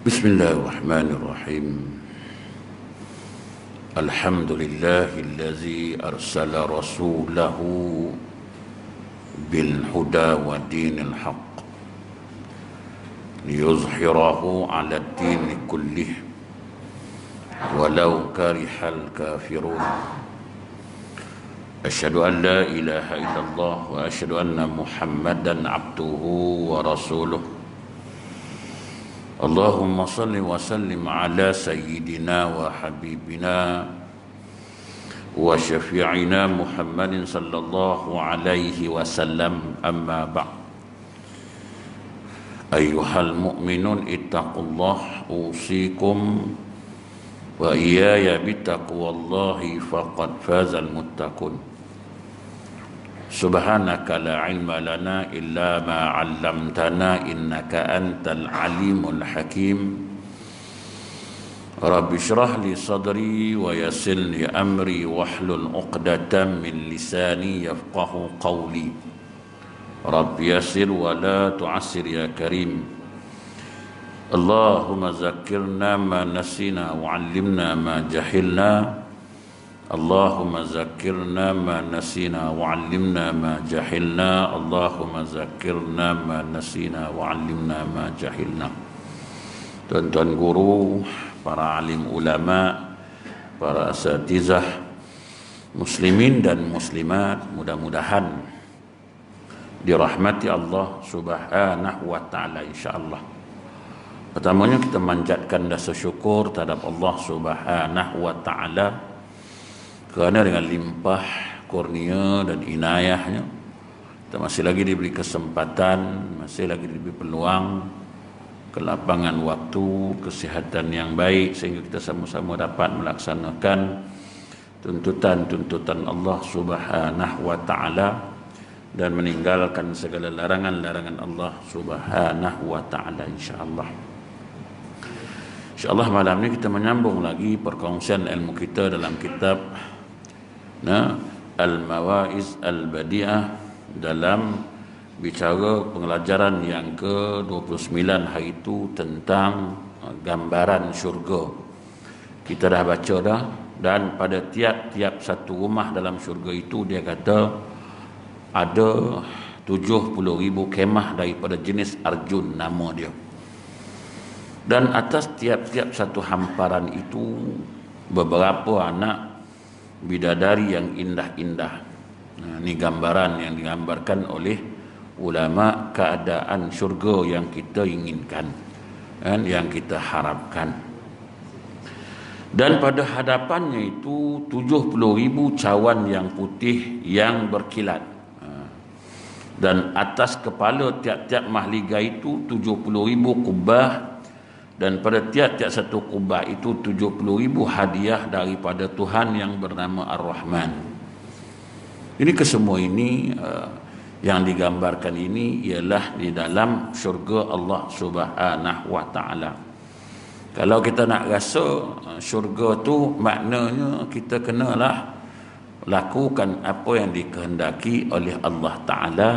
Bismillahirrahmanirrahim. Alhamdulillahillazi arsala rasulahu bil huda wa dinil haqq liyuzhirahu 'ala ad-din kullih walau karihal kafirun. Asyhadu an la ilaha illallah wa asyhadu anna Muhammadan abduhu wa rasuluh. Allahumma salli wa sallim ala sayyidina wa habibina wa syafi'ina Muhammadin sallallahu alaihi wasallam, amma ba'd. Ayyuhal mu'minun ittaqullah, usikum wa iyaya bittaqwallahi faqad fazal muttaqun. Subhanaka la ilma lana illa ma 'allamtana innaka antal alimul hakim. Rabbi shrah li sadri wa yassir li amri wahlul 'uqdatam min lisani yafqahu qawli. Rabbi yassir wa la tu'assir ya karim. Allahumma zakkirna ma nasina wa 'allimna ma jahilna. Allahumma zakkirna ma nasina wa 'allimna ma jahilna. Allahumma zakkirna ma nasina wa 'allimna ma jahilna. Tuan-tuan guru, para alim ulama, para asatizah, muslimin dan muslimat, mudah-mudahan dirahmati Allah Subhanahu wa taala insyaallah. Pertamanya kita manjatkan rasa syukur terhadap Allah Subhanahu wa taala kerana dengan limpah kurnia dan inayahnya kita masih lagi diberi kesempatan, masih lagi diberi peluang, kelapangan waktu, kesihatan yang baik sehingga kita sama-sama dapat melaksanakan tuntutan-tuntutan Allah Subhanahu wa taala dan meninggalkan segala larangan-larangan Allah Subhanahu wa taala insyaallah. InsyaAllah malam ini kita menyambung lagi perkongsian ilmu kita dalam kitab Al-Mawa'iz Al-Badi'ah, dalam bicara pengelajaran yang ke-29 hari itu tentang gambaran syurga. Kita dah baca dah, dan pada tiap-tiap satu rumah dalam syurga itu dia kata ada 70,000 kemah daripada jenis Arjun, nama dia. Dan atas tiap-tiap satu hamparan itu beberapa anak bidadari yang indah-indah. Ini gambaran yang digambarkan oleh ulama keadaan syurga yang kita inginkan dan yang kita harapkan. Dan pada hadapannya itu 70,000 cawan yang putih yang berkilat. Dan atas kepala tiap-tiap mahliga itu 70,000 kubah. Dan pada tiap-tiap satu kubah itu 70,000 hadiah daripada Tuhan yang bernama Ar-Rahman. Ini kesemua ini yang digambarkan ini ialah di dalam syurga Allah Subhanahu wa taala. Kalau kita nak rasa syurga tu maknanya kita kenalah lakukan apa yang dikehendaki oleh Allah taala,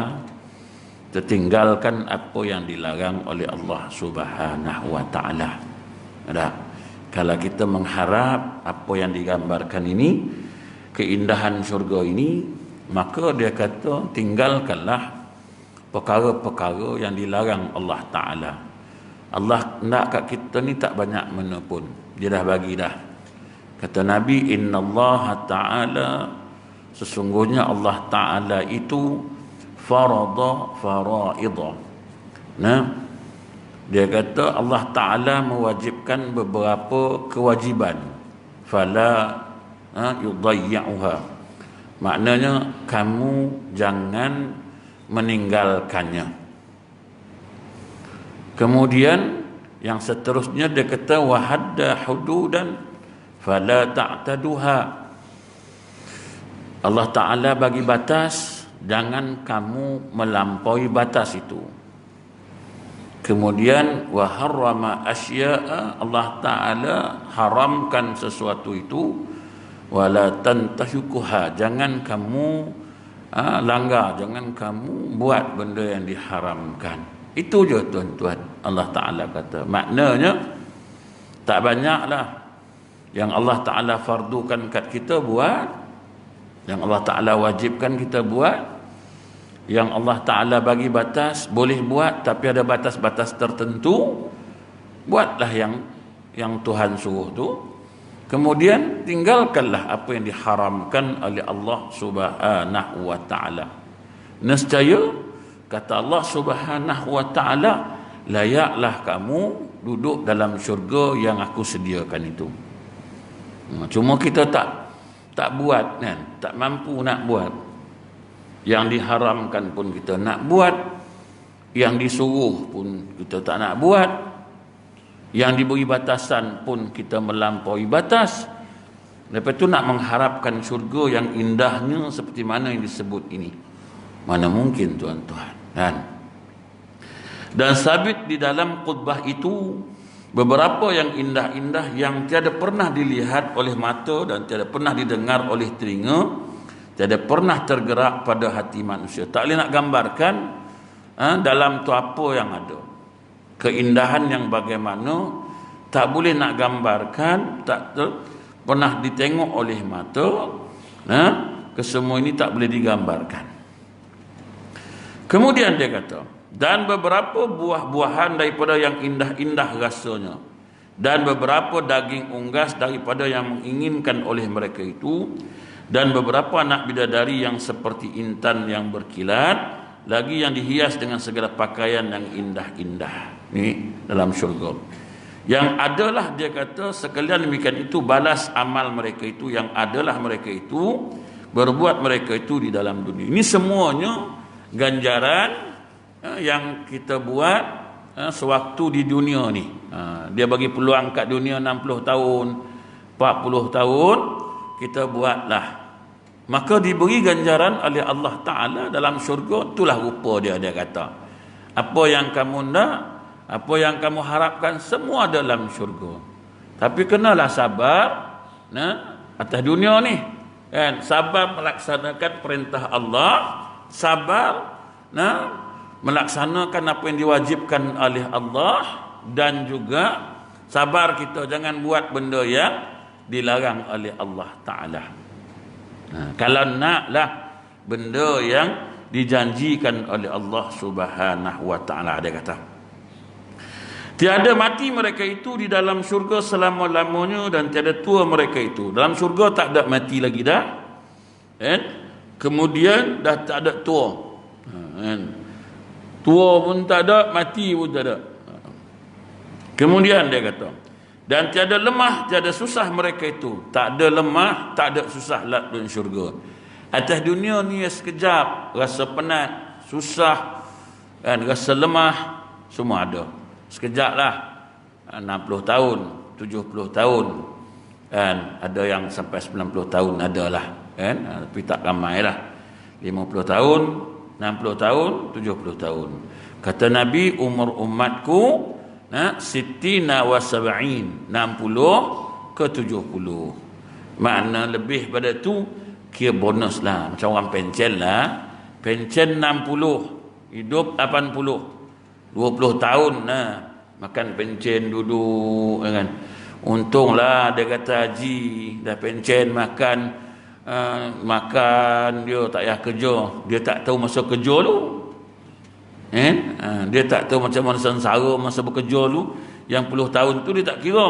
tertinggalkan apa yang dilarang oleh Allah Subhanahu wa taala. Kalau kita mengharap apa yang digambarkan ini, keindahan syurga ini, maka dia kata tinggalkanlah perkara-perkara yang dilarang Allah taala. Allah nak kat kita ni tak banyak mana pun, dia dah bagi dah. Kata Nabi, innallaha ta'ala, sesungguhnya Allah taala itu farada faraidha. Dia kata Allah taala mewajibkan beberapa kewajiban. fala yudayyi'uha. Maknanya kamu jangan meninggalkannya. Kemudian yang seterusnya dia kata wa hadda hududan fala ta'taduha. Allah Ta'ala bagi batas, jangan kamu melampaui batas itu. Kemudian wa harrama asya'a, Allah Ta'ala haramkan sesuatu itu, wala tantahiquha, jangan kamu langgar, jangan kamu buat benda yang diharamkan. Itu je tuan-tuan, Allah Ta'ala kata. Maknanya tak banyaklah yang Allah Ta'ala fardukan kat kita buat, yang Allah Ta'ala wajibkan kita buat, yang Allah Ta'ala bagi batas boleh buat tapi ada batas-batas tertentu, buatlah yang Tuhan suruh tu. Kemudian tinggalkanlah apa yang diharamkan oleh Allah Subhanahu wa Ta'ala. Nescaya kata Allah Subhanahu wa Ta'ala, layaklah kamu duduk dalam syurga yang aku sediakan itu. Cuma kita tak buat kan, tak mampu nak buat. Yang diharamkan pun kita nak buat, yang disuruh pun kita tak nak buat, yang diberi batasan pun kita melampaui batas. Lepas tu nak mengharapkan syurga yang indahnya seperti mana yang disebut ini, mana mungkin tuan-tuan kan? Dan sabit di dalam khutbah itu beberapa yang indah-indah yang tiada pernah dilihat oleh mata dan tiada pernah didengar oleh telinga, tiada pernah tergerak pada hati manusia. Tak boleh nak gambarkan dalam tu apa yang ada, keindahan yang bagaimana, tak boleh nak gambarkan, tak pernah ditengok oleh mata. Kesemua ini tak boleh digambarkan. Kemudian dia kata, dan beberapa buah-buahan daripada yang indah-indah rasanya, dan beberapa daging unggas daripada yang menginginkan oleh mereka itu, dan beberapa anak bidadari yang seperti intan yang berkilat, lagi yang dihias dengan segala pakaian yang indah-indah. Ini dalam syurga. Yang adalah, dia kata, sekalian demikian itu balas amal mereka itu, yang adalah mereka itu berbuat mereka itu di dalam dunia. Ini semuanya ganjaran yang kita buat sewaktu di dunia ni. Dia bagi peluang kat dunia 60 tahun, 40 tahun, kita buatlah. Maka diberi ganjaran oleh Allah Ta'ala dalam syurga. Itulah rupa dia kata. Apa yang kamu nak, apa yang kamu harapkan, semua dalam syurga. Tapi kenalah sabar atas dunia ni kan? Sabar melaksanakan perintah Allah, sabar melaksanakan apa yang diwajibkan oleh Allah, dan juga sabar kita jangan buat benda yang dilarang oleh Allah Ta'ala. Kalau naklah benda yang dijanjikan oleh Allah Subhanahu wa Ta'ala, dia kata, tiada mati mereka itu di dalam syurga selama-lamanya, dan tiada tua mereka itu. Dalam syurga tak ada mati lagi dah, kemudian dah tak ada tua, tua pun tak ada, mati pun tak ada. Kemudian dia kata, dan tiada lemah, tiada susah mereka itu. Tak ada lemah, tak ada susah lah dalam syurga. Atas dunia ni sekejap, rasa penat, susah, rasa lemah, semua ada. Sekejap lah, 60 tahun, 70 tahun, ada yang sampai 90 tahun ada lah, tapi tak ramai lah. 50 tahun, 60 tahun, 70 tahun. Kata Nabi, umur umatku sittina wa sab'in, 60 ke 70. Makna lebih pada tu kira bonus lah, macam orang pencen lah. Pencen 60, hidup 80, 20 tahun makan pencen, duduk kan. Untunglah dia kata haji dah pencen, makan dia tak payah kerja. Dia tak tahu masa kerja tu, dia tak tahu macam mana sengsara masa bekerja tu. Yang puluh tahun tu dia tak kira.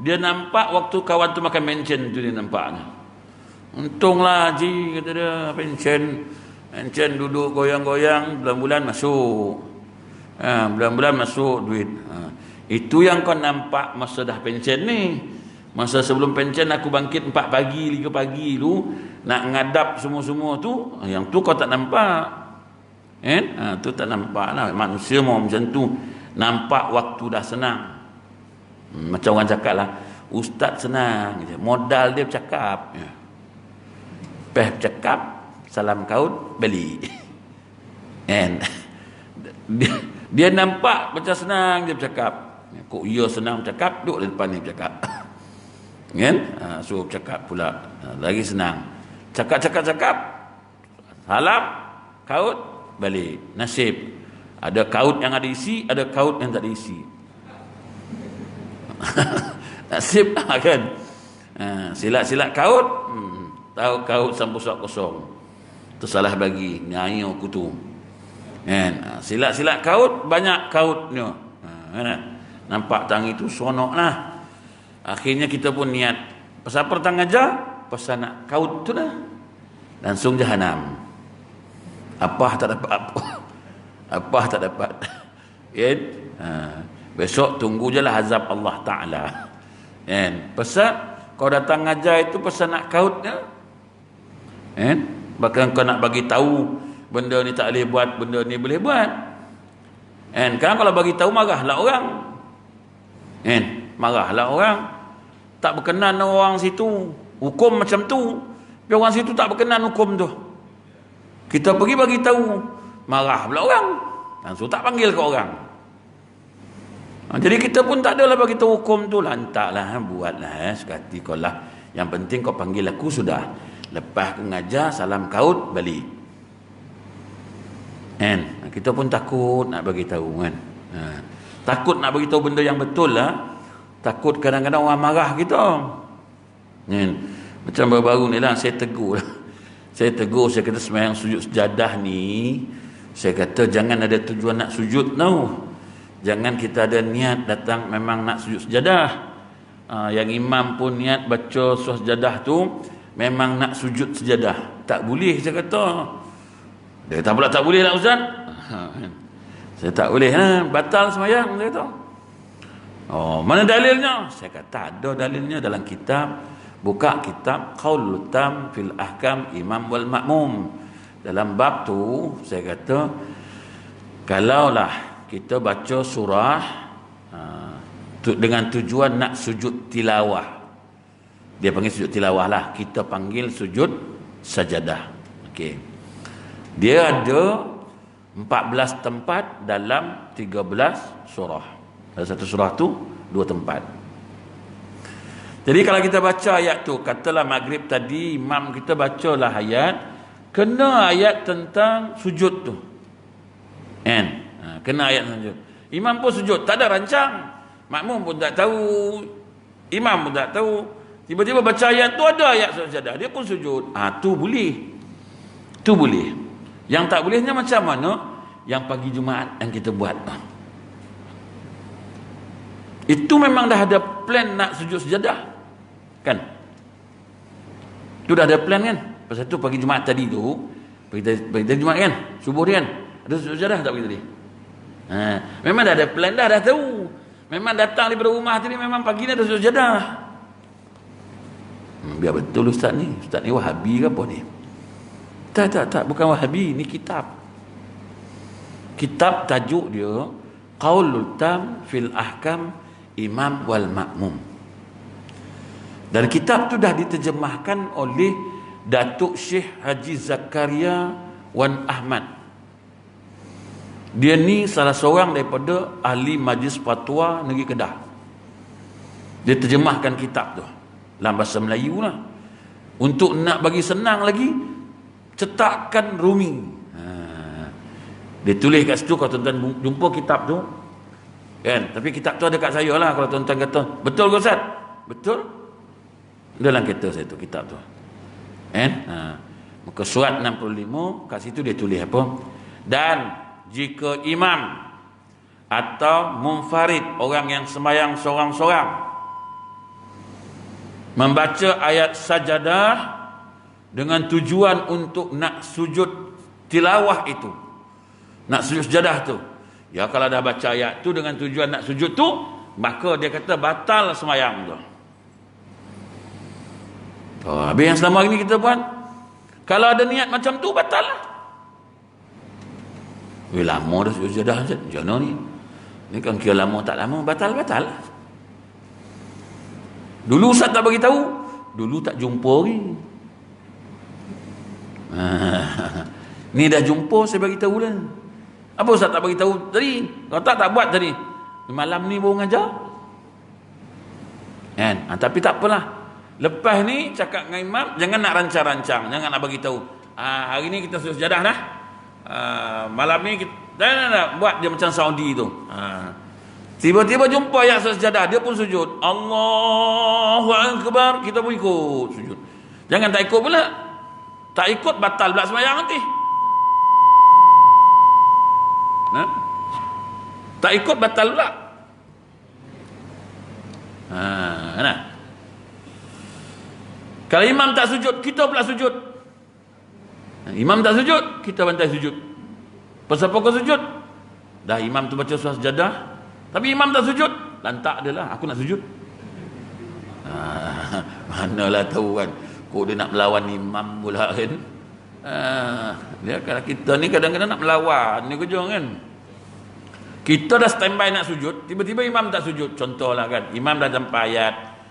Dia nampak waktu kawan tu makan pencen tu, dia nampaknya. Untunglah haji, kata dia, pencen duduk goyang-goyang, bulan-bulan masuk, bulan-bulan masuk duit. Itu yang kau nampak masa dah pencen ni. Masa sebelum pencen aku bangkit 4 pagi, 3 pagi tu, nak ngadap semua-semua tu, yang tu kau tak nampak. Kan? Tu tak nampak lah. Manusia mau macam tu. Nampak waktu dah senang. Macam orang cakap lah, ustaz senang. Modal dia bercakap. Bercakap, salam kaut, beli. Kan? Dia nampak macam senang dia bercakap. Kok ia senang bercakap, duduk di depan ni bercakap. Kan? Suruh bercakap pula. Lagi senang. Cakap. Salam, kaut, balik. Nasib. Ada kaut yang ada isi, ada kaut yang tak ada isi. Nasib kan. Silat-silat kaut, tahu kaut sampai kosong. Tu salah bagi nyai aku tu. Kan? Silat-silat kaut, banyak kautnya. Nampak tang itu sonok lah. Akhirnya kita pun niat pasal pertang aja, pasal nak kaut tu dah. Langsung jahanam. Apa tak dapat apa. Apa tak dapat. Kan? Besok tunggu je lah azab Allah Ta'ala. Kan? Pasal kau datang ajar itu pasal nak kautnya. Kan? Bahkan kau nak bagi tahu benda ni tak boleh buat, benda ni boleh buat. Kan? Kan kalau bagi tahu marahlah orang. Kan? Marahlah orang. Tak berkenan orang situ hukum macam tu. Tapi orang situ tak berkenan hukum tu. Kita pergi bagi tahu, marah pula orang. Langsung tak panggil ke orang. Jadi kita pun tak adalah bagi tahu hukum tu. Lantaklah, buatlah sekati kau lah. Yang penting kau panggil aku sudah. Lepas aku ngajar, salam kaut, balik. Kan? Kita pun takut nak bagi tahu kan. Takut nak bagi tahu benda yang betul lah. Takut kadang-kadang orang marah kita. Macam baru-baru ni lah saya tegur. Saya kata sembahyang sujud sejadah ni, saya kata jangan ada tujuan nak sujud tau. Jangan kita ada niat datang memang nak sujud sejadah. Yang imam pun niat baca surah sejadah tu memang nak sujud sejadah. Tak boleh saya kata. Dia kata pula tak boleh lah ustaz. Saya tak boleh lah, batal sembahyang dia kata. Oh, mana dalilnya? Saya kata ada dalilnya dalam kitab. Buka kitab Qaulul Tam fil Ahkam Imam wal Makmum. Dalam bab tu saya kata kalaulah kita baca surah dengan tujuan nak sujud tilawah. Dia panggil sujud tilawah lah. Kita panggil sujud sajadah. Okey. Dia ada 14 tempat dalam 13 surah. Ada satu surah tu 2 tempat. Jadi kalau kita baca ayat tu, katalah maghrib tadi imam kita bacalah ayat, kena ayat tentang sujud tu. Kan? Kena ayat sujud. Imam pun sujud, tak ada rancang. Makmum pun tak tahu, imam pun tak tahu. Tiba-tiba baca ayat tu ada ayat sajadah, dia pun sujud. Tu boleh. Tu boleh. Yang tak bolehnya macam mana? Yang pagi Jumaat yang kita buat. Itu memang dah ada plan nak sujud sejadah. Kan? Itu dah ada plan kan? Pasal tu pagi Jumaat tadi tu, pagi Jumaat kan? Subuh dia kan? Ada sujud sejadah tak pagi tadi? Memang dah ada plan dah tahu. Memang datang daripada rumah tadi memang pagi ni ada sujud sejadah. Biar betul ustaz ni. Ustaz ni Wahabi ke apa ni? Tak, bukan Wahabi, ni kitab. Kitab tajuk dia Qaulul Tam fil Ahkam Imam wal Makmum. Dan kitab tu dah diterjemahkan oleh Datuk Syekh Haji Zakaria Wan Ahmad. Dia ni salah seorang daripada ahli Majlis Fatwa Negeri Kedah. Dia terjemahkan kitab tu dalam bahasa Melayu lah. Untuk nak bagi senang lagi, cetakkan Rumi. Dia tulis kat situ, kalau tuan-tuan jumpa kitab tu kan, tapi kitab tu ada kat saya lah. Kalau tuan-tuan kata betul ke Ustaz? Betul. Dalam kereta saya tu kitab tu kan. Muka surat 65, kat situ dia tulis apa? Dan jika imam atau munfarid, orang yang sembahyang seorang-seorang, membaca ayat sajadah dengan tujuan untuk nak sujud tilawah itu, nak sujud sejadah tu, ya kalau dah baca ayat tu dengan tujuan nak sujud tu, maka dia kata batal sembahyang tu. Habis yang selama ini kita buat, kalau ada niat macam tu, batal lah. Lama dah sujadah macam mana ni? Ni kan kira lama tak lama, batal lah. Dulu Ustaz tak bagi tahu, dulu tak jumpa ni. Ni dah jumpa, saya bagi tahu dah. Apa Ustaz tak bagi tahu tadi? Kalau tak buat tadi. Malam ni baru ngajar. Kan? Tapi tak apalah. Lepas ni cakap dengan imam, jangan nak rancang-rancang, jangan nak bagi tahu. Hari ni kita sujadah dah. Malam ni kita dah buat dia macam Saudi tu. Tiba-tiba jumpa yang sejadah, dia pun sujud. Allahu Akbar, kita pun ikut sujud. Jangan tak ikut pula. Tak ikut batal pula sembahyang nanti. Tak ikut batal pula. Nah. Kalau imam tak sujud, kita pula sujud. Imam tak sujud, kita bantai sujud. Pasal pokok sujud, dah imam tu baca surah sejadah, tapi imam tak sujud, lantak dia lah, aku nak sujud. Manalah tahu kan, kok dia nak melawan imam pula kan. Dia kalau kita ni kadang-kadang nak melawan ni kerja kan. Kita dah standby nak sujud, tiba-tiba imam tak sujud. Contohlah kan, imam dah sampai ayat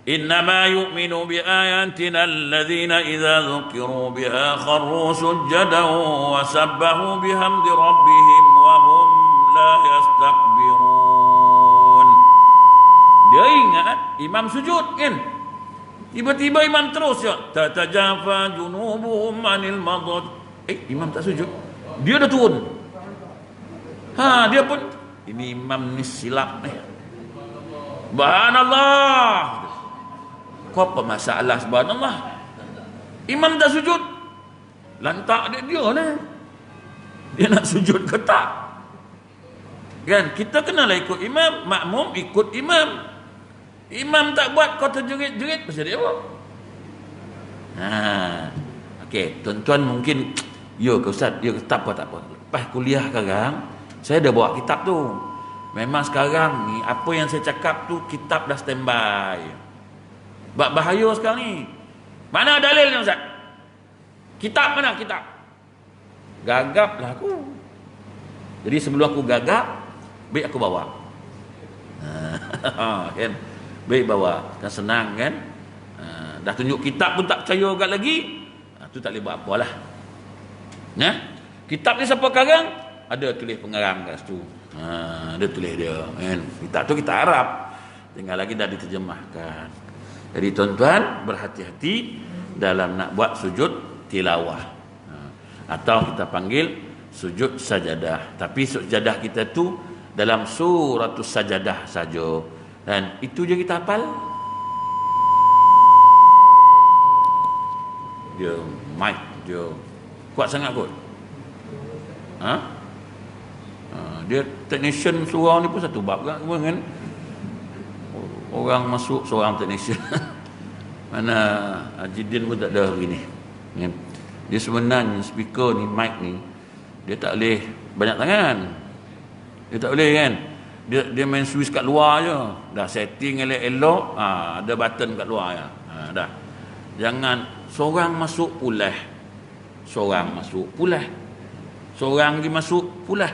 innama yu'minu bi ayatina alladhina idza dhukiru biha kharru sujjadan wa sabbahu bihamdi rabbihim wa hum la yastakbirun. Dia ingat imam sujud kan, tiba-tiba imam terus ya tatajafa junubuhum anil madad. Imam tak sujud, dia dah turun. Dia pun ini imam ni silap ni. Subhanallah. Kau apa masalah subhanallah? Imam tak sujud, lantak dia lah. Dia nak sujud ke tak? Kan kita kenalah ikut imam, makmum ikut imam. Imam tak buat, kau terjerit-jerit, pasal dia apa? Okey, tuan-tuan mungkin ya ke Ustaz, ya tak apa. Lepas kuliah sekarang, saya dah bawa kitab tu. Memang sekarang ni apa yang saya cakap tu kitab dah standby. Bahaya sekarang ni. Mana dalilnya Ustaz? Kitab mana kitab? Gagaplah aku. Jadi sebelum aku gagap, baik aku bawa. Kan? Baik bawa. Kan senang kan? Dah tunjuk kitab pun tak percaya agak lagi. Tu tak boleh buat apalah. Kitab ni siapa karang? Ada tulis pengarang kat situ. Ada tulis dia kan. Kitab tu kita Arab. Tinggal lagi dah diterjemahkan. Jadi tuan-tuan berhati-hati dalam nak buat sujud tilawah. Atau kita panggil sujud sajadah. Tapi sajadah kita tu dalam suratus sajadah saja. Dan itu je kita hafal. Dia mic dia kuat sangat kot. Dia technician surau ni pun satu bab kan. Orang masuk seorang technician. Mana Haji Din pun tak ada hari ni. Dia sebenarnya speaker ni, mic ni, dia tak boleh banyak tangan. Dia tak boleh kan. Dia main switch kat luar je. Dah setting elok-elok, ada button kat luar je. Dah. Jangan seorang masuk pulah. Seorang masuk pulah. Seorang lagi masuk pulah.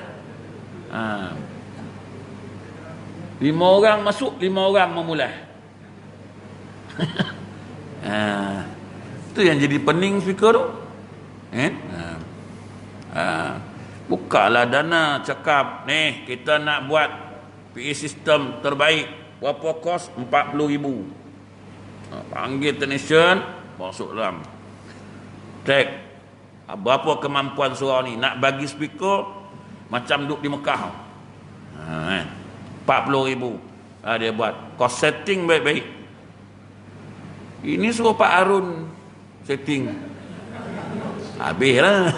5 orang masuk, 5 orang memulai. Itu yang jadi pening speaker tu. Bukalah dana, cakap ni kita nak buat PA system terbaik. Berapa kos? 40,000. Panggil technician, masuk dalam. Check berapa kemampuan surau ni. Nak bagi speaker macam duduk di Mekah. 40,000. Dia buat cost setting baik-baik. Ini suruh Pak Harun setting. Habislah.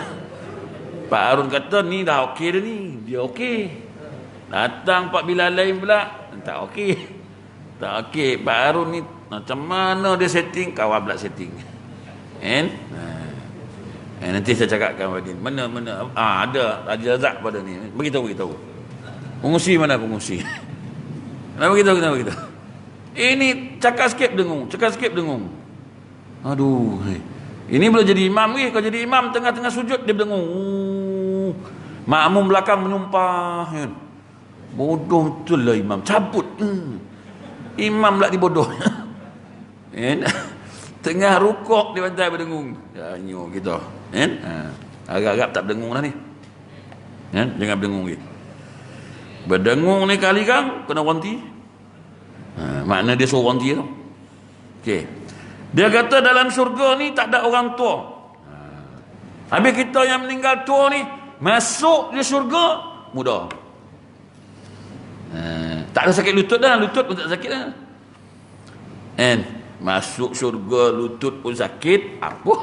Pak Harun kata ni dah okey dah ni. Dia okey. Datang Pak Bilal lain pula, tak okey. Tak okey. Pak Harun ni macam mana dia setting, kawan pula setting. Nanti saya cakapkan pada ni. Mana ada Haji Razak pada ni. Beritahu. Pengusi mana pengusi? Beritahu. Ini cakap sikit dengung. Aduh, ini boleh jadi imam ni. Kau jadi imam tengah-tengah sujud dia berdengung. Makmum belakang menyumpah kan. Bodoh betul lah imam. Cabut. Imam pula dibodoh. Tengah rukuk dia bantai berdengung. Janyo gitu. Kan? Agak-agak tak berdengung dah ni. Kan? Jangan berdengung lagi. Berdengung ni kali kan kena wanti. Makna dia suruh wanti tu. Okey. Dia kata dalam syurga ni tak ada orang tua. Habis kita yang meninggal tua ni masuk di syurga muda. Tak ada sakit lutut dah, lutut pun tak sakit dah. Masuk syurga lutut pun sakit, apa?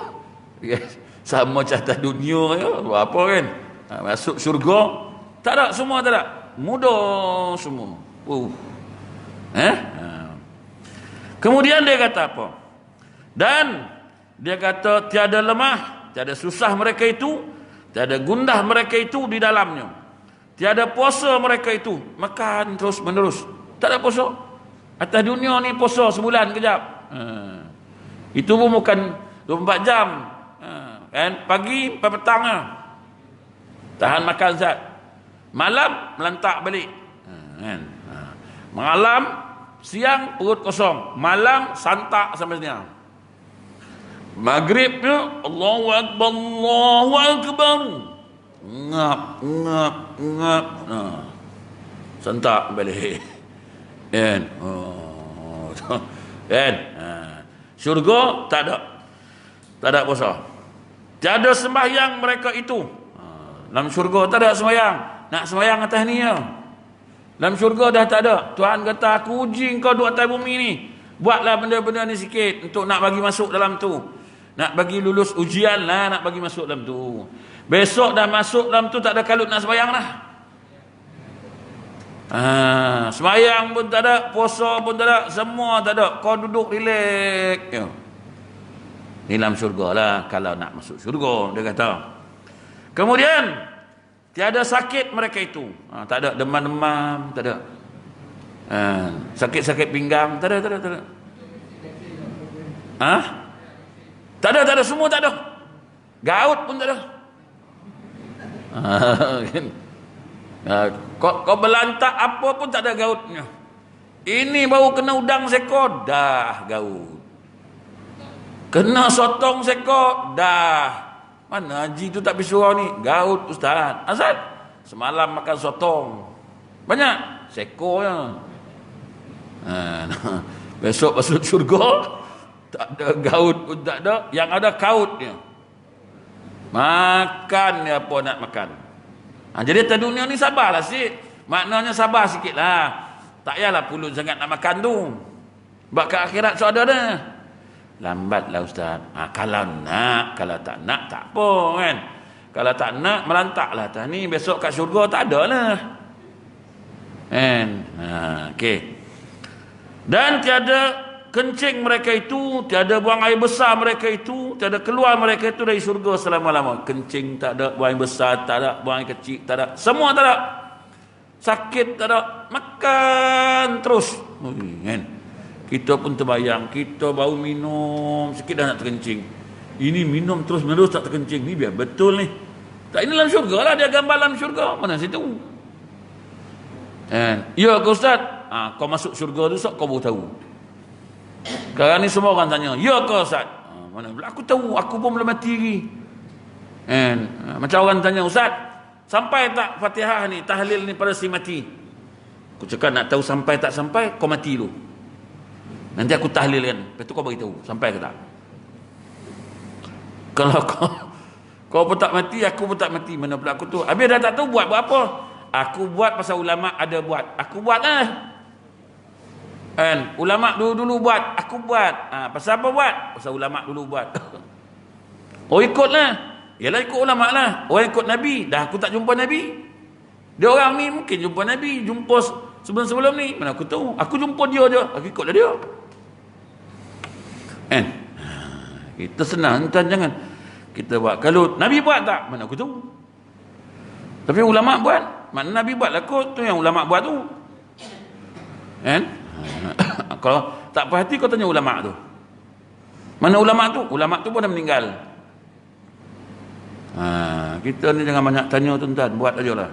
Sama cata dunia ya, apa kan? Masuk syurga tak ada, semua tak ada. Muda semua. Kemudian dia kata apa? Dan dia kata tiada lemah, tiada susah mereka itu, tiada gundah mereka itu di dalamnya. Tiada puasa mereka itu, makan terus menerus. Tak ada puasa. Atas dunia ni puasa sebulan kejap. Itu pun bukan 24 jam. Kan? Pagi sampai petang lah. Tahan makan zat. Malam melantak balik. Kan? Malam, siang perut kosong. Malam santak sampai siang. Maghribnya Allahu Akbar, Allahu Akbar. Ngap. Sentak balik. Kan? Kan? Syurga tak ada. Tak ada puasa. Tiada sembahyang mereka itu. Dalam syurga tak ada sembahyang. Nak sembahyang atas ni ya. Dalam syurga dah tak ada. Tuhan kata aku uji kau duduk atas bumi ni. Buatlah benda-benda ni sikit untuk nak bagi masuk dalam tu. Nak bagi lulus ujian lah, nak bagi masuk dalam tu. Besok dah masuk dalam tu tak ada kalut nak sembahyang lah. Sembahyang pun tak ada, puasa pun tak ada, semua tak ada. Kau duduk relax ya. Ni dalam syurga lah kalau nak masuk syurga, dia kata. Kemudian tiada sakit mereka itu. Tak ada demam-demam, tak ada. Sakit-sakit pinggang, tak ada. Tak ada, semua tak ada. Gaut pun tak ada. Kau belantak apa pun tak ada gautnya. Ini baru kena udang sekor, dah gaut. Kena sotong sekor, dah. Mana haji tu tak bisuah ni? Gaut ustaz. Asal? Semalam makan sotong. Banyak? Sekor je. Besok masuk syurga, tak ada gaut pun tak ada. Yang ada kautnya. Makan ni apa nak makan. Jadi atas dunia ni sabarlah sikit. Maknanya sabar sikit lah. Tak payahlah pulut sangat nak makan tu. Sebab ke akhirat so ada dah. Lambatlah ustaz. Kalau nak, kalau tak nak tak apa kan. Kalau tak nak melantaklah atas ni. Besok kat syurga tak ada lah. Kan? Okey. Dan tiada kencing mereka itu, tiada buang air besar mereka itu, tiada keluar mereka itu dari syurga selama-lama. Kencing tak ada, buang air besar tak ada, buang air kecil tak ada, semua tak ada. Sakit tak ada, makan terus. Kan? Kita pun terbayang, kita baru minum sikit dah nak terkencing. Ini minum terus menerus tak terkencing, ni biar betul ni. Tak, ini dalam syurga lah, dia gambar dalam syurga. Mana situ? Ya ke ustaz? Kau masuk syurga tu sok kau baru tahu. Sekarang ni semua orang tanya, ya ke ustaz? Mana? Aku tahu, aku pun belum mati lagi. Macam orang tanya, ustaz, sampai tak Fatihah ni, tahlil ni pada si mati? Aku cakap nak tahu sampai tak sampai, kau mati dulu. Nanti aku tahlil kan, lepas tu kau beritahu sampai ke tak. Kalau kau pun tak mati, aku pun tak mati, mana pula aku tu. Habis dah tak tahu buat apa. Aku buat pasal ulama ada buat, aku buat lah. Ulama dulu buat, aku buat. Pasal apa buat? Pasal ulama dulu buat. Oh ikutlah. Yalah ikut ulama lah. Orang ikut Nabi, dah aku tak jumpa Nabi. Dia orang ni mungkin jumpa Nabi, jumpa sebelum-sebelum ni, mana aku tahu. Aku jumpa dia je, aku ikutlah dia. Kita senang, jangan kita buat. Kalau Nabi buat tak, mana aku tahu. Tapi ulama buat, mana Nabi buat lah kot, tu yang ulama buat tu. Kalau tak puas hati kau tanya ulama tu. Mana ulama tu? Ulama tu pun dah meninggal. Kita ni jangan banyak tanya tuan-tuan, buat ajalah.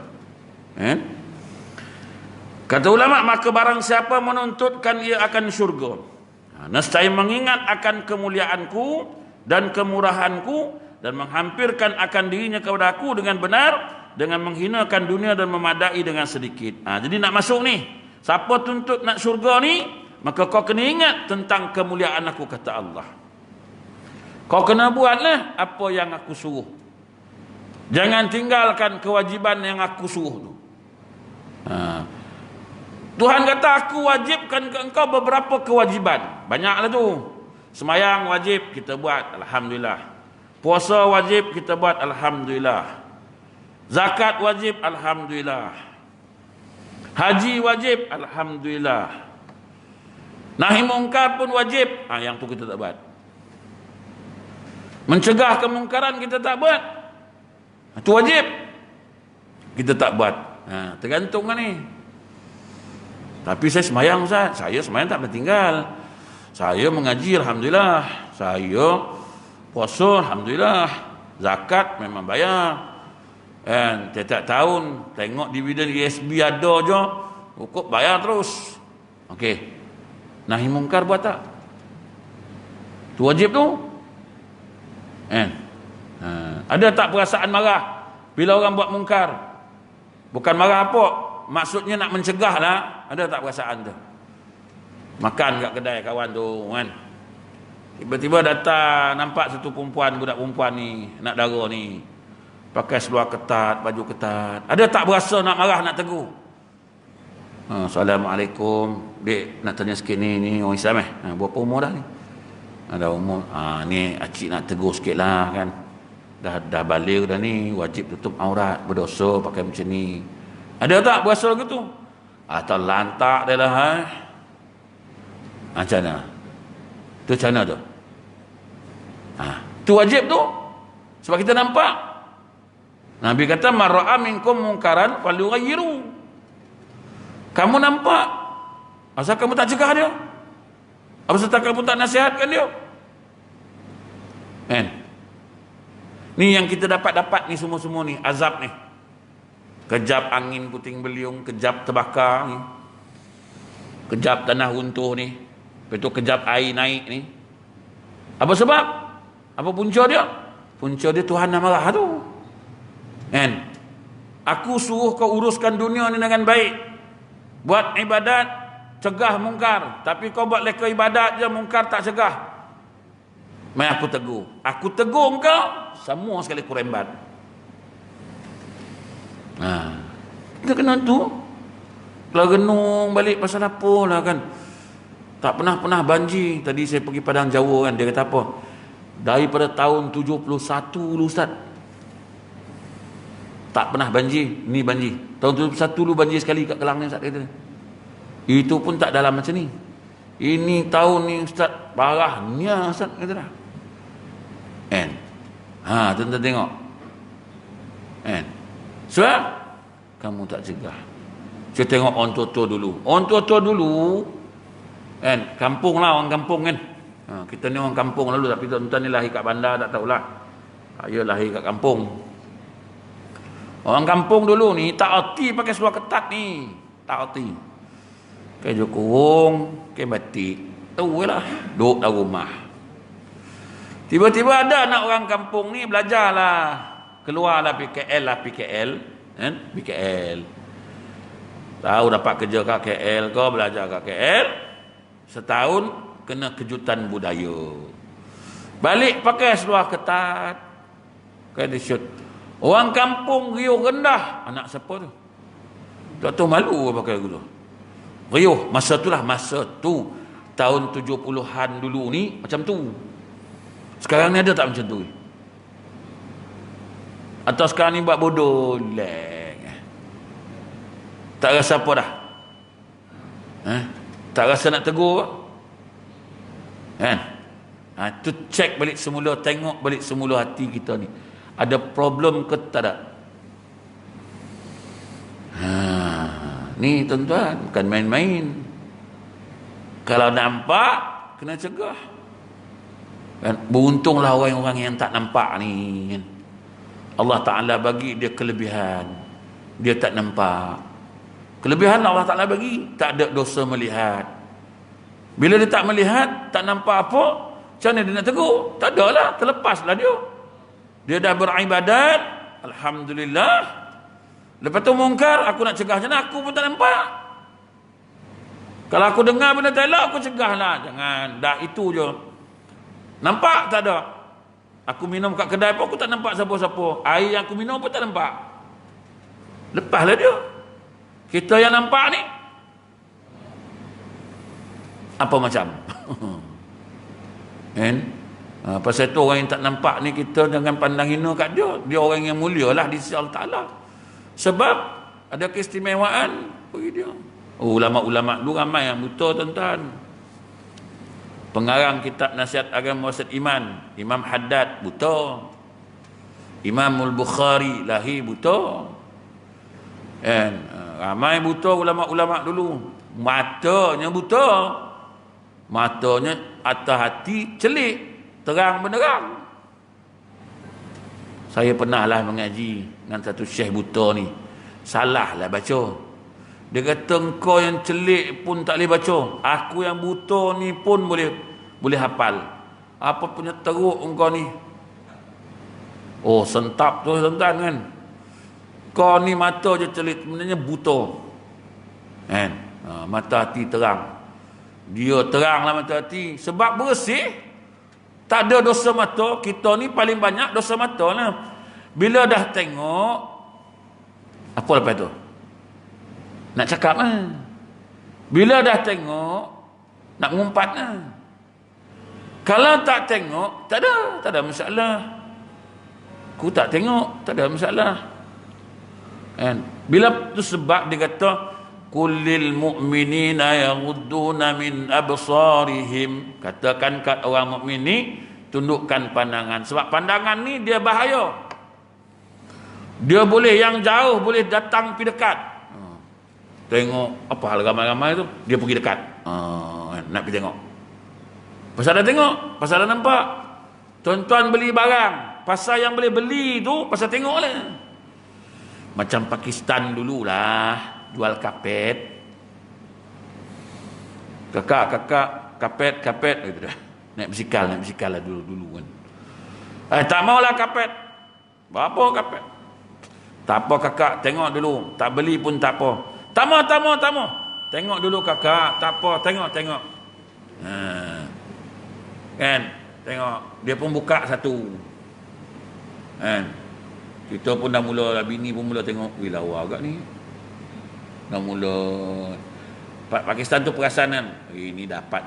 Kata ulama, maka barang siapa menuntutkan ia akan syurga, nescaya mengingat akan kemuliaanku dan kemurahanku dan menghampirkan akan dirinya kepada aku dengan benar, dengan menghinakan dunia dan memadai dengan sedikit. Jadi nak masuk ni, siapa tuntut nak syurga ni, maka kau kena ingat tentang kemuliaan aku, kata Allah. Kau kena buatlah apa yang aku suruh. Jangan tinggalkan kewajiban yang aku suruh tu. Tuhan kata aku wajibkan ke engkau beberapa kewajiban. Banyaklah tu. Semayang wajib kita buat, alhamdulillah. Puasa wajib kita buat, alhamdulillah. Zakat wajib, alhamdulillah. Haji wajib, alhamdulillah. Nahi mungkar pun wajib. Yang tu kita tak buat. Mencegah kemungkaran kita tak buat. Itu wajib. Kita tak buat. Tergantung kan ni. Tapi saya semayang Ustaz. Saya semayang tak bertinggal. Saya mengaji, alhamdulillah. Saya puasa, alhamdulillah. Zakat memang bayar. Tiap-tiap tahun tengok dividen ESB ada je, cukup bayar terus. Okey. Nahi mungkar buat tak? Tu wajib tu. Ada tak perasaan marah bila orang buat mungkar? Bukan marah apa, maksudnya nak mencegah lah. Ada tak perasaan tu? Makan kat kedai kawan tu kan, tiba-tiba datang, nampak satu perempuan, budak perempuan ni nak dara ni, pakai seluar ketat, baju ketat. Ada tak berasa nak marah, nak tegur? Assalamualaikum, dek nak tanya sikit ni orang Islam berapa umur dah ni? Ada umur. Ni acik nak tegur sikit lah kan. Dah balik dah ni, wajib tutup aurat, berdosa pakai macam ni. Ada tak berasa gitu? Atau lantak dia lah macam mana? Tu macam mana tu? Tu wajib tu. Sebab kita nampak. Nabi kata, man ra'a minkum munkaran falyughayyiru. Kamu nampak, asal kamu tak cegah dia? Apa serta kamu tak nasihatkan dia? Ni yang kita dapat ni semua-semua ni, azab ni. Kejap angin puting beliung, kejap terbakar ni, kejap tanah runtuh ni, lepas tu kejap air naik ni. Apa sebab? Apa punca dia? Punca dia Tuhan yang marah tu. Aku suruh kau uruskan dunia ni dengan baik, buat ibadat, cegah mungkar. Tapi kau buat leka ibadat je, mungkar tak cegah. Mai aku tegur. Aku tegur kau, semua sekali aku rembat. Kita kena tu. Kalau renung balik pasal apa lah kan. Tak pernah banjir. Tadi saya pergi Padang Jawa kan, dia kata apa? Daripada tahun 71 dulu Ustaz, tak pernah banjir. Ni banjir. Tahun 71 dulu banjir sekali kat Kelang ni Ustaz kata. Itu pun tak dalam macam ni. Ini tahun ni Ustaz parahnya Ustaz kata dah. Tuan-tuan tengok. Sebab kamu tak cegah. Saya tengok orang tua-tua dulu. Orang tua-tua dulu kampung lah, orang kampung kan. Kita ni orang kampung lalu, tapi tuan-tuan ni lahir kat bandar tak tahulah. Saya lahir kat kampung. Orang kampung dulu ni tak erti pakai seluar ketat ni. Tak erti. Keju kurung, ke batik. Tahu lah. Duduk dalam rumah. Tiba-tiba ada anak orang kampung ni belajarlah. Keluarlah PKL lah, PKL. PKL. Tahu dapat kerja kat KL kau, belajar kat KL. Setahun kena kejutan budaya. Balik pakai seluar ketat. Kayak dia shoot. Orang kampung riuh rendah. Anak siapa tu? Tak tahu malu pakai gitu. Riuh. Masa tu. Tahun 70-an dulu ni macam tu. Sekarang ni ada tak macam tu? Atau sekarang ni buat bodoh? Tak rasa apa dah? Tak rasa nak tegur? Tu cek balik semula, tengok balik semula hati kita ni. Ada problem ke tak ada? Ni tuan-tuan, bukan main-main. Kalau nampak, kena cegah. Kan? Beruntunglah orang-orang yang tak nampak ni. Kan? Allah Ta'ala bagi dia kelebihan. Dia tak nampak. Kelebihan Allah Ta'ala bagi, tak ada dosa melihat. Bila dia tak melihat, tak nampak apa, macam mana dia nak tegur? Tak ada lah, terlepaslah dia. Dia dah beribadat, alhamdulillah. Lepas tu mungkar, aku nak cegah macam mana? Aku pun tak nampak. Kalau aku dengar benda tak elok, aku cegah lah. Jangan, dah itu je. Nampak tak ada. Aku minum kat kedai pun aku tak nampak siapa-siapa. Air yang aku minum pun tak nampak. Lepaslah dia. Kita yang nampak ni apa macam? Kan? Pasal tu orang yang tak nampak ni, kita jangan pandang hina kat dia. Dia orang yang mulia lah di sisi Allah Ta'ala. Sebab ada keistimewaan bagi dia. Ulama-ulama dulu ramai yang buta, tuan-tuan. Pengarang kitab Nasihat Agama Wasat Iman, Imam Haddad buta. Imamul Bukhari lahir buta. Kan? Ramai buta ulama-ulama dulu. Matanya buta. Matanya atas hati celik, terang benderang. Saya pernahlah mengaji dengan satu syekh buta ni. Salahlah baca. Dia kata engkau yang celik pun tak boleh baca. Aku yang buta ni pun boleh hafal. Apa punya teruk engkau ni? Oh, sentap tu tuan-tuan kan. Kau ni mata je celik, sebenarnya buta. Kan? Mata hati terang. Dia teranglah mata hati sebab bersih. Tak ada dosa mata. Kita ni paling banyak dosa mata lah. Bila dah tengok, apa lepas tu? Nak cakap lah. Bila dah tengok, nak mengumpat lah. Kalau tak tengok, tak ada masalah. Aku tak tengok, tak ada masalah. Kan? Bila tu sebab dia kata kullil mu'minina yaghudduna min absarihim, katakan kat orang mukmin ni tundukkan pandangan, sebab pandangan ni dia bahaya. Dia boleh yang jauh boleh datang pergi dekat. Tengok apa hal ramai-ramai tu, dia pergi dekat. Nak pergi tengok. Pasal dah tengok, pasal dah nampak. Tuan-tuan beli barang, pasal yang boleh beli tu pasal tengok lah. Macam Pakistan dululah jual kapet. Kakak kapet gitu dah. Naik bersikal lah dulu kan. Tak maulah kapet. Berapa kapet? Tak apa kakak, tengok dulu. Tak beli pun tak apa. Tak mau. Tengok dulu kakak, tak apa, tengok. Kan? Tengok, dia pun buka satu. Kan? Kita pun dah mula, bini pun mula tengok, wih lawa agak ni. Dah mula Pakistan tu perasan kan, ini dapat.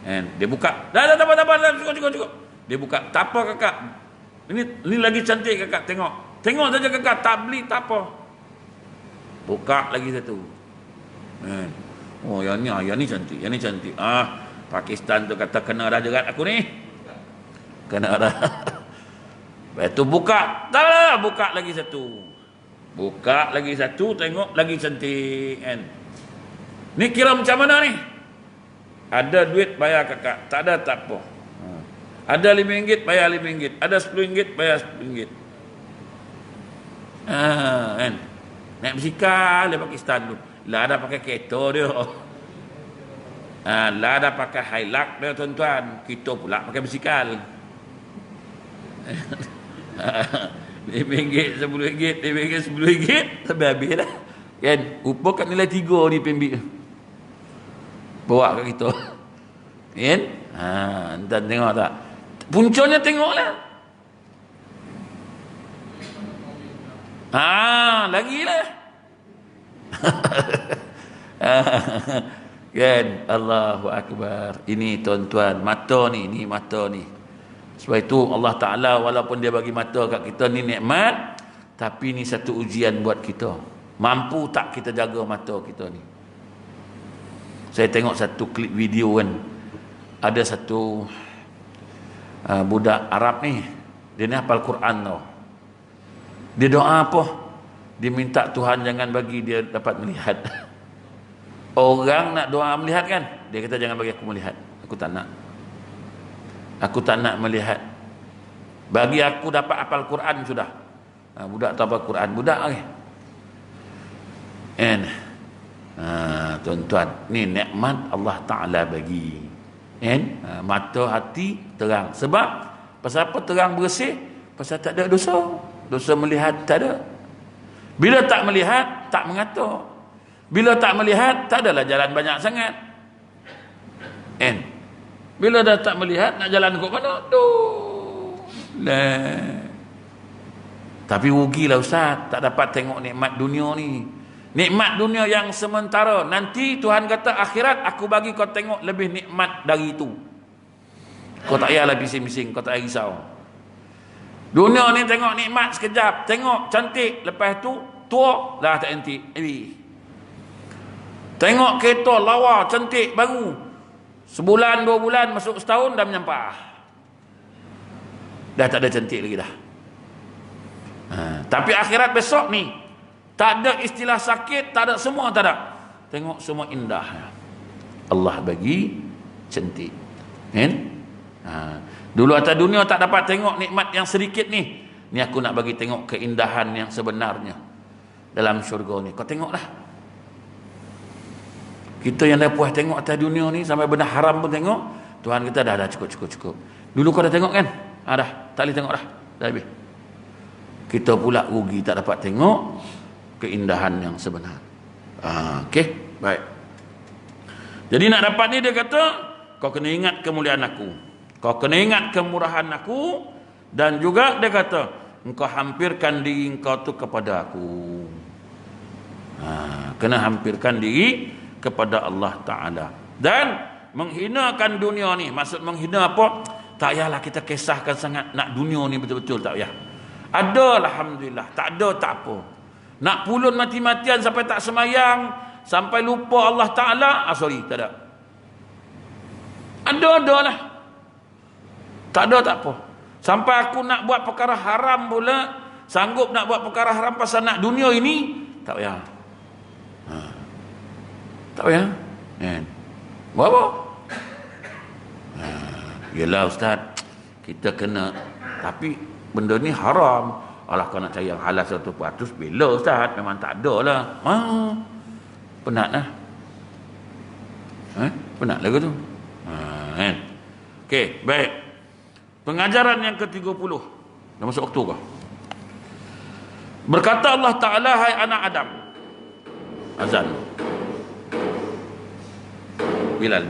Kan? Dia buka, dah tak apa, cukup. Dia buka, tak apa kakak. Ini lagi cantik kakak, tengok saja kakak, tak beli tak apa. Buka lagi satu. Kan? Oh yang ni cantik. Pakistan tu kata kena dah jerat aku ni. Kena dah. Lepas tu buka. Tak, buka lagi satu. Tengok lagi cantik kan. Ni kira macam mana ni? Ada duit bayar kakak, tak ada tak apa. Ada RM5 bayar RM5, ada RM10 bayar RM10. Kan. Naik bersikal di Pakistan tu. Lah ada pakai kereta dia. Lah ada pakai Hilux dia tuan-tuan. Kita pula pakai bersikal. RM5, RM10, RM10, sampai habis lah. Kan? Rupa kat nilai 3 ni PMB. Bawa kat kita. Kan? Tuan tengok tak? Puncanya tengoklah. Lagi lah. Kan? Allahu Akbar. Ini tuan-tuan, mata ni. Sebab itu Allah Ta'ala walaupun dia bagi mata kat kita ni nikmat, tapi ni satu ujian buat kita. Mampu tak kita jaga mata kita ni? Saya tengok satu klip video kan. Ada satu budak Arab ni. Dia ni hafal Quran tau. Dia doa apa? Dia minta Tuhan jangan bagi dia dapat melihat. Orang nak doa melihat kan? Dia kata jangan bagi aku melihat. Aku tak nak. Aku tak nak melihat. Bagi aku dapat hafal Quran sudah. Budak tak hafal Quran, budak ni. Kan? Tuan-tuan, ni nikmat Allah Ta'ala bagi. Kan? Mata hati terang. Sebab pasal apa terang bersih? Pasal tak ada dosa. Dosa melihat tak ada. Bila tak melihat, tak mengatur. Bila tak melihat, tak adalah jalan banyak sangat. Kan? Bila dah tak melihat, nak jalan ke mana? Tapi rugilah Ustaz, tak dapat tengok nikmat dunia ni. Nikmat dunia yang sementara. Nanti Tuhan kata akhirat aku bagi kau tengok lebih nikmat dari itu. Kau tak payahlah bising-bising, kau tak payah risau. Dunia ni tengok nikmat sekejap, tengok cantik, lepas tu tua dah tak cantik. Tengok kereta lawa cantik baru, sebulan 2 bulan masuk setahun dah menyampah, dah tak ada cantik lagi dah. Tapi akhirat besok ni tak ada istilah sakit, tak ada, semua tak ada. Tengok semua indah. Allah bagi cantik. Kan? Dulu atas dunia tak dapat tengok nikmat yang sedikit ni. Ni aku nak bagi tengok keindahan yang sebenarnya dalam syurga ni. Kau tengoklah. Kita yang dah puas tengok atas dunia ni sampai benda haram pun tengok, Tuhan kata dah cukup. Dulu kau dah tengok kan? Dah, tak boleh tengok dah. Dah habis. Kita pula rugi tak dapat tengok keindahan yang sebenar. Okey, baik. Jadi nak dapat ni dia kata, kau kena ingat kemuliaan aku. Kau kena ingat kemurahan aku, dan juga dia kata engkau hampirkan diri engkau tu kepada aku. Kena hampirkan diri kepada Allah Ta'ala. Dan menghinakan dunia ni, maksud menghina apa? Tak payahlah kita kisahkan sangat nak dunia ni betul-betul, tak payah. Ada Alhamdulillah, tak ada tak apa. Nak pulun mati-matian sampai tak semayang, sampai lupa Allah Ta'ala, sorry, tak ada. Ada lah. Tak ada tak apa. Sampai aku nak buat perkara haram pula, sanggup nak buat perkara haram pasal nak dunia ini, tak payah. Tak payah. Buat apa? Yelah Ustaz, kita kena, tapi benda ni haram. Alah, kau nak cari yang halal 100%, bila Ustaz? Memang tak ada lah. Penat lah. Penat lah ke tu? Okey, baik. Pengajaran yang ke-30. Dah masuk waktu kah? Berkata Allah Ta'ala, hai anak Adam. Azan. Bilal.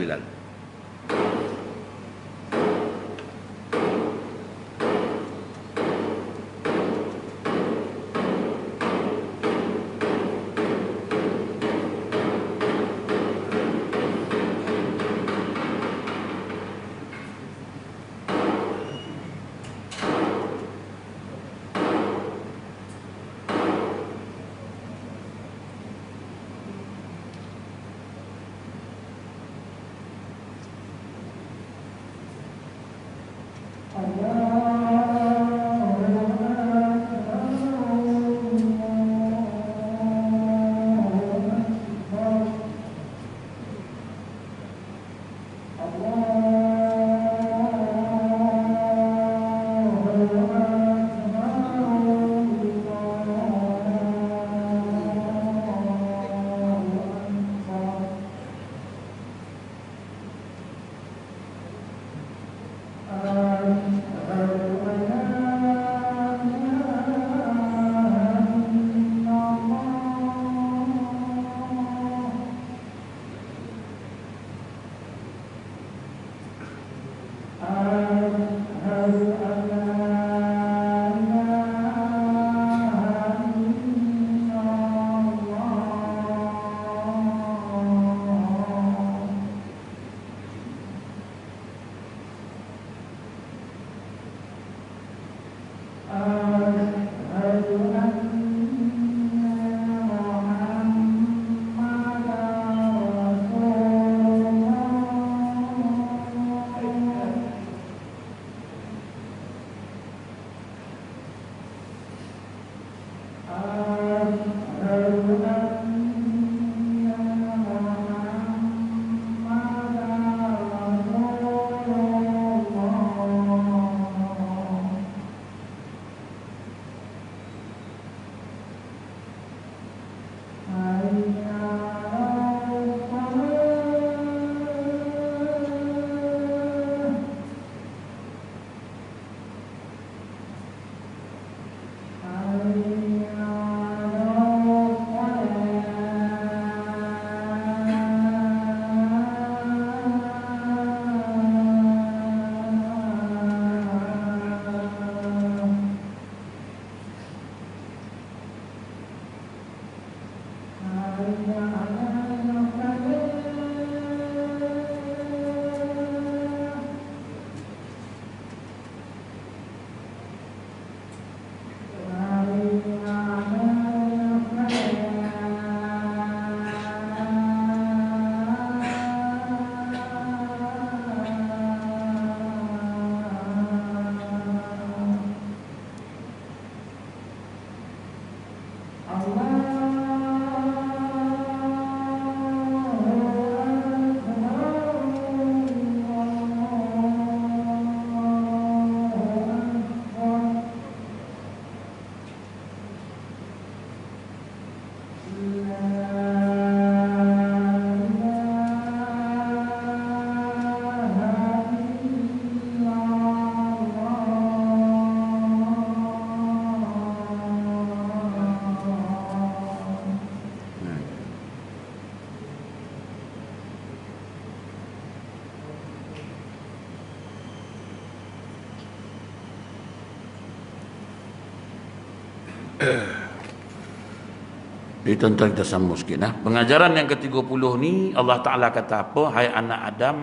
Jadi tuan-tuan kita sambung sikit. Pengajaran yang ke-30 ni Allah Ta'ala kata apa? Hai anak Adam,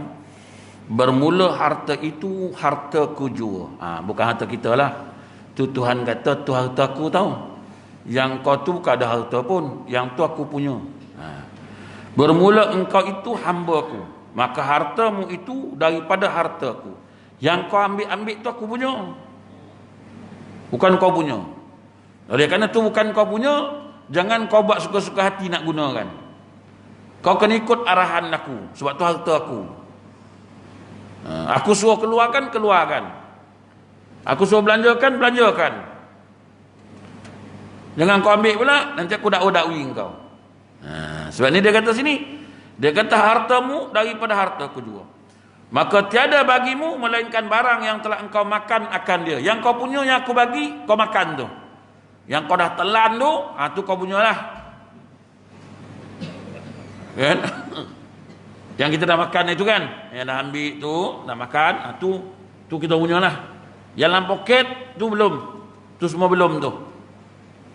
bermula harta itu hartaku jua. Bukan harta kita lah. Tu Tuhan kata, tu hartaku tahu. Yang kau tu bukan ada harta pun. Yang tu aku punya. Bermula engkau itu hamba-Ku. Maka hartamu itu daripada hartaku. Yang kau ambil-ambil tu aku punya. Bukan kau punya. Oleh kerana tu bukan kau punya, jangan kau buat suka-suka hati nak gunakan. Kau kena ikut arahan aku. Sebab tu harta aku. Aku suruh keluarkan, keluarkan. Aku suruh belanjakan, belanjakan. Jangan kau ambil pula, nanti aku dakwa-dakwi kau. Sebab ni dia kata sini, dia kata hartamu daripada hartaku juga. Maka tiada bagimu melainkan barang yang telah engkau makan akan dia. Yang kau punya yang aku bagi, kau makan tu. Yang kau dah telan tu, tu kau punya lah. Kan? Yang kita dah makan itu kan, yang dah ambil tu, dah makan, tu kita punya lah. Yang dalam poket tu belum, tu semua belum tu.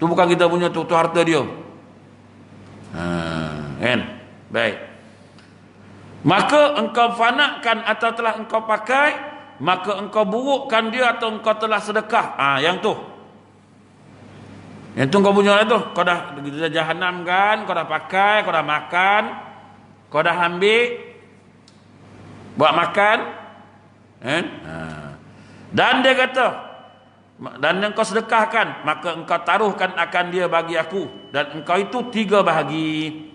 Tu bukan kita punya, tu harta dia. Kan? Baik. Maka engkau fanakan atau telah engkau pakai, maka engkau burukkan dia atau engkau telah sedekah. Yang tu. Yang tu kau punya lah tu. Kau dah jahanam kan, kau dah pakai, kau dah makan, kau dah ambil buat makan. Kan? Dan dia kata, dan engkau sedekahkan, maka engkau taruhkan akan dia bagi aku, dan engkau itu 3 bahagi.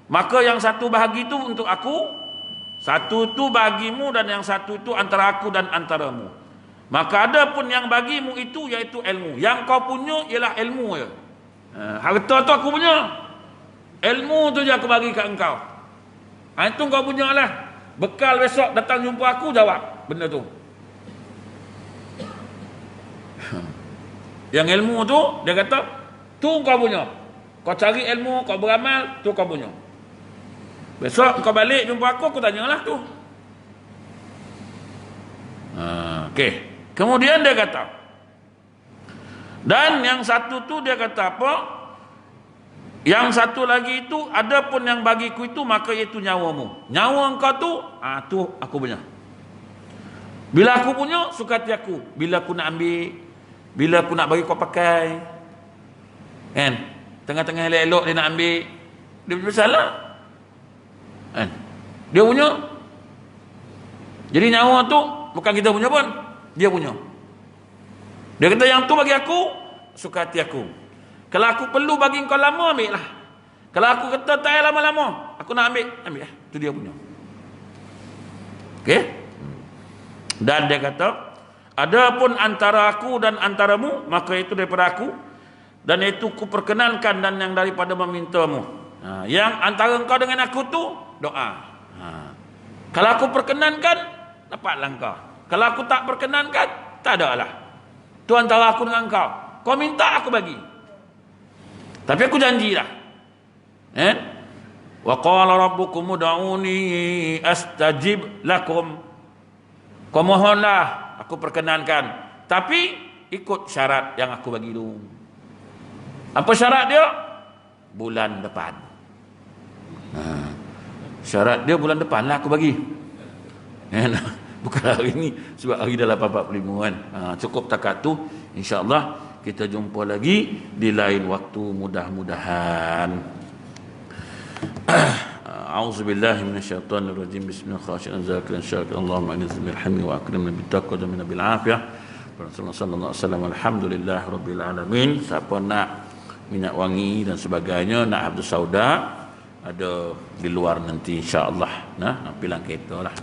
Maka yang 1 bahagi itu untuk aku, 1 itu bagimu, dan yang 1 itu antara aku dan antaramu. Maka ada pun yang bagimu itu iaitu ilmu. Yang kau punya ialah ilmu je. Harta tu aku punya. Ilmu tu je aku bagi kat engkau. Itu kau punya lah. Bekal besok datang jumpa aku, jawab benda tu. Yang ilmu tu dia kata, tu kau punya. Kau cari ilmu, kau beramal, tu kau punya. Besok kau balik jumpa aku tanyalah tu. Okey. Kemudian dia kata, dan yang 1 tu dia kata apa? Yang 1 lagi itu, ada pun yang bagiku itu, maka itu nyawamu. Nyawa engkau tu, tu aku punya. Bila aku punya, suka hati aku. Bila aku nak ambil, bila aku nak bagi kau pakai, kan? Tengah-tengah elok-elok dia nak ambil, dia bersalah, kan? Dia punya. Jadi nyawa tu bukan kita punya pun, dia punya. Dia kata yang tu bagi aku, suka hati aku. Kalau aku perlu bagi kau lama, ambil lah. Kalau aku kata tak payah lama-lama, aku nak ambil lah. Itu dia punya. Okey? Dan dia kata, adapun antara aku dan antaramu, maka itu daripada aku, dan itu ku perkenankan dan yang daripada memintamu. Yang antara engkau dengan aku tu, doa. Kalau aku perkenankan, dapatlah engkau. Kalau aku tak perkenankan, tak ada lah. Itu antara aku dengan engkau. Kau minta, aku bagi. Tapi aku janjilah. Wa qala rabbukum ud'uni astajib lakum. Kau mohonlah, aku perkenankan. Tapi ikut syarat yang aku bagi dulu. Apa syarat dia? Bulan depan. Syarat dia bulan depan lah aku bagi. Bukan hari ni, sebab hari dah 8.45 kan. Cukup takat tu. InsyaAllah kita jumpa lagi di lain waktu, mudah-mudahan. A'udzubillahi minasyaitonirrajim. Bismillahirrahmanirrahim. Zakiran syakiran Allahumma a'inna bilhamdi wa akrimna bittaqwa wa minna bil afiyah. Sallallahu alaihi wasallam. Alhamdulillah rabbil alamin. Siapa nak minyak wangi dan sebagainya, nak habis sauda, ada di luar nanti insya-Allah. Pilang kereta lah.